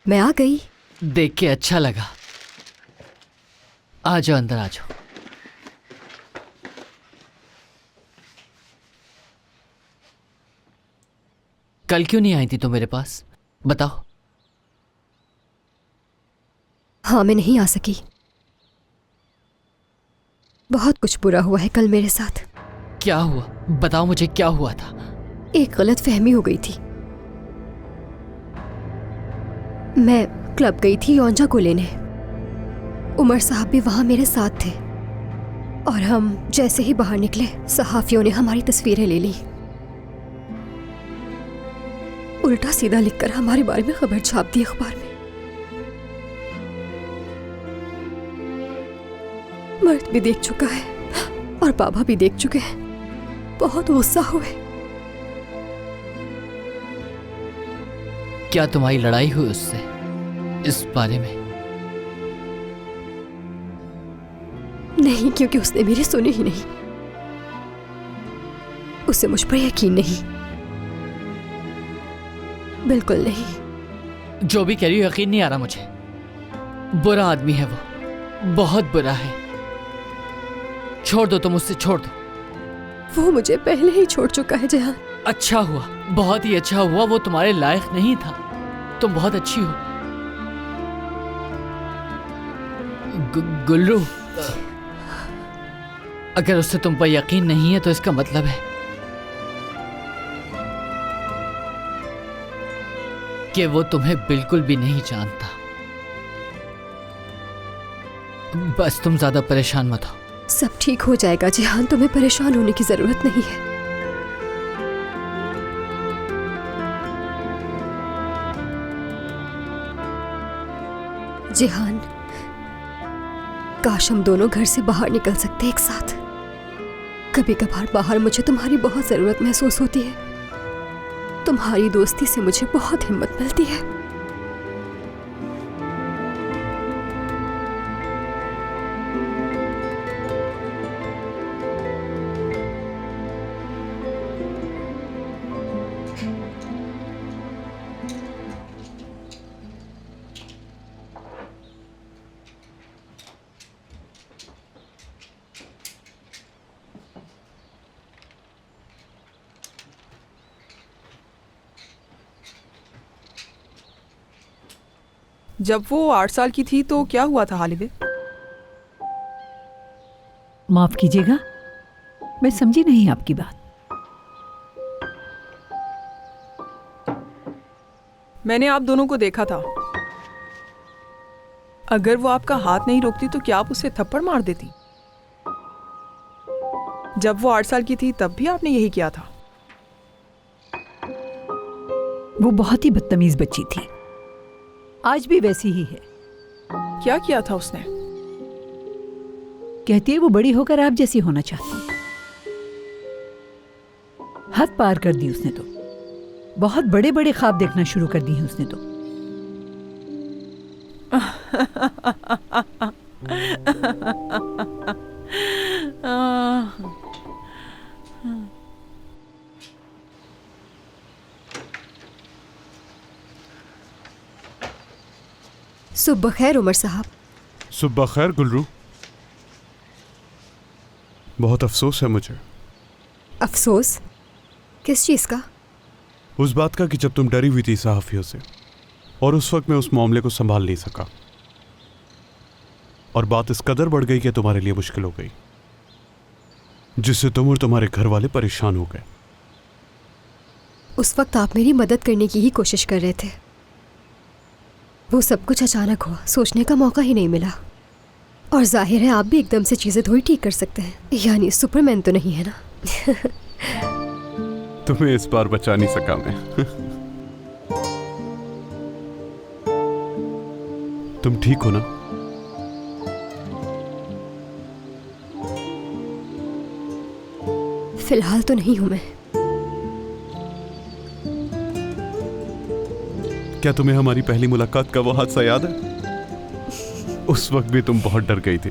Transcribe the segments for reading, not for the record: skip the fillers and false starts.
मैं आ गई। देख के अच्छा लगा। आ जाओ, अंदर आ जाओ। कल क्यों नहीं आई थी तुम मेरे पास? बताओ। हाँ, मैं नहीं आ सकी। बहुत कुछ बुरा हुआ है कल मेरे साथ। क्या हुआ? बताओ मुझे, क्या हुआ था? एक गलत फहमी हो गई थी। मैं क्लब गई थी योंजा को लेने। उमर साहब भी वहां मेरे साथ थे और हम जैसे ही बाहर निकले सहाफियों ने हमारी तस्वीरें ले ली। उल्टा सीधा लिखकर हमारे बारे में खबर छाप दी अखबार में। मर्द भी देख चुका है और बाबा भी देख चुके हैं। बहुत गुस्सा हुए। क्या तुम्हारी लड़ाई हुई उससे इस बारे में? नहीं, क्योंकि उसने मेरी सुनी ही नहीं। उसे मुझ पर यकीन नहीं, बिल्कुल नहीं। जो भी कह रही हो यकीन नहीं आ रहा मुझे। बुरा आदमी है वो, बहुत बुरा है। छोड़ दो, तुम उससे छोड़ दो। वो मुझे पहले ही छोड़ चुका है जहां। अच्छा हुआ, बहुत ही अच्छा हुआ। वो तुम्हारे लायक नहीं था। तुम बहुत अच्छी हो। गुल्लू, अगर उससे तुम पर यकीन नहीं है तो इसका मतलब है कि वो तुम्हें बिल्कुल भी नहीं जानता। बस तुम ज्यादा परेशान मत हो। सब ठीक हो जाएगा जिहान, तुम्हें परेशान होने की जरूरत नहीं है। जिहान, काश हम दोनों घर से बाहर निकल सकते एक साथ। कभी कभार बाहर मुझे तुम्हारी बहुत जरूरत महसूस होती है। तुम्हारी दोस्ती से मुझे बहुत हिम्मत मिलती है। जब वो 8 साल की थी तो क्या हुआ था हालिदे? माफ कीजिएगा, मैं समझी नहीं आपकी बात। मैंने आप दोनों को देखा था। अगर वो आपका हाथ नहीं रोकती तो क्या आप उसे थप्पड़ मार देती? जब वो 8 साल की थी तब भी आपने यही किया था। वो बहुत ही बदतमीज बच्ची थी, आज भी वैसी ही है। क्या किया था उसने? कहती है वो बड़ी होकर आप जैसी होना चाहती है। हद पार कर दी उसने तो। बहुत बड़े बड़े ख्वाब देखना शुरू कर दिए हैं उसने तो। सुबह खैर उमर साहब। सुबह खैर गुलरू। बहुत अफसोस है मुझे। अफसोस? किस चीज का? उस बात का कि जब तुम डरी हुई थी सहाफियों से और उस वक्त मैं उस मामले को संभाल नहीं सका और बात इस कदर बढ़ गई कि तुम्हारे लिए मुश्किल हो गई, जिससे तुम और तुम्हारे घर वाले परेशान हो गए। उस वक्त आप मेरी मदद करने की ही कोशिश कर रहे थे। वो सब कुछ अचानक हुआ, सोचने का मौका ही नहीं मिला। और जाहिर है आप भी एकदम से चीजें थोड़ी ठीक कर सकते हैं। यानी सुपरमैन तो नहीं है ना? तुम्हें इस बार बचा नहीं सका मैं। तुम ठीक हो ना? फिलहाल तो नहीं हूं मैं। क्या तुम्हें हमारी पहली मुलाकात का वो हादसा याद है? उस वक्त भी तुम बहुत डर गई थी।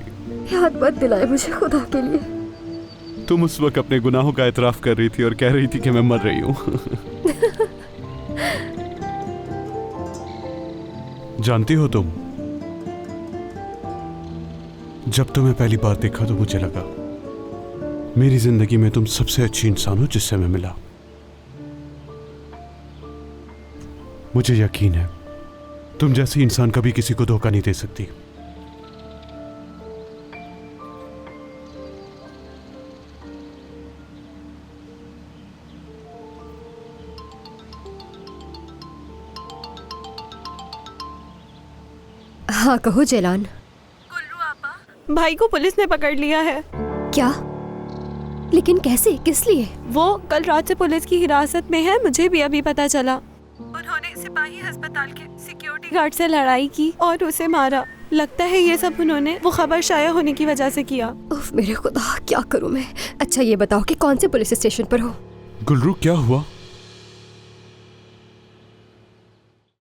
याद मत दिलाए मुझे खुदा के लिए। तुम उस वक्त अपने गुनाहों का एतराफ कर रही थी और कह रही थी कि मैं मर रही हूं। जानती हो तुम, जब तुम्हें पहली बार देखा तो मुझे लगा मेरी जिंदगी में तुम सबसे अच्छी इंसान हो जिससे मैं मिला। मुझे यकीन है तुम जैसी इंसान कभी किसी को धोखा नहीं दे सकती। हाँ कहो जैलान। भाई को पुलिस ने पकड़ लिया है। क्या? लेकिन कैसे, किस लिए? वो कल रात से पुलिस की हिरासत में है, मुझे भी अभी पता चला। उन्होंने सिपाही अस्पताल के सिक्योरिटी गार्ड से लड़ाई की और उसे मारा। लगता है ये सब उन्होंने वो खबर शाया होने की वजह से किया। उफ मेरे खुदा, क्या करूं मैं। अच्छा ये बताओ कि कौन से पुलिस स्टेशन पर हो? गुलरू क्या हुआ?